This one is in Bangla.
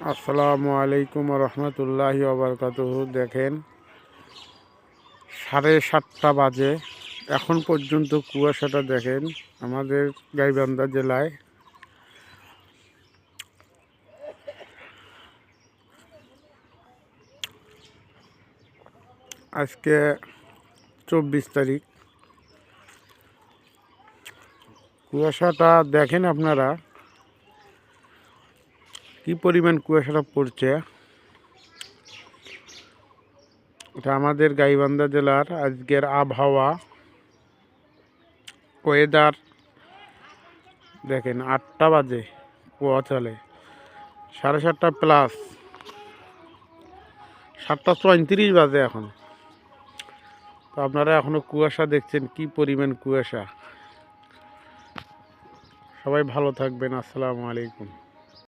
আসসালামু আলাইকুম রহমতুল্লাহি ওবরকাতুহু। দেখেন 7:30 বাজে, এখন পর্যন্ত কুয়াশাটা দেখেন আমাদের গাইবান্ধা জেলায়। আজকে 24 তারিখ। কুয়াশাটা দেখেন আপনারা কি পরিমাণ কুয়াশাটা পড়ছে। এটা আমাদের গাইবান্ধা জেলার আজকের আবহাওয়া, ওয়েদার। দেখেন 8টা বাজে, কুয়া চলে 7:30 প্লাস, 7:34 বাজে এখন। তো আপনারা এখনো কুয়াশা দেখছেন, কি পরিমাণ কুয়াশা। সবাই ভালো থাকবেন। আসসালামু আলাইকুম।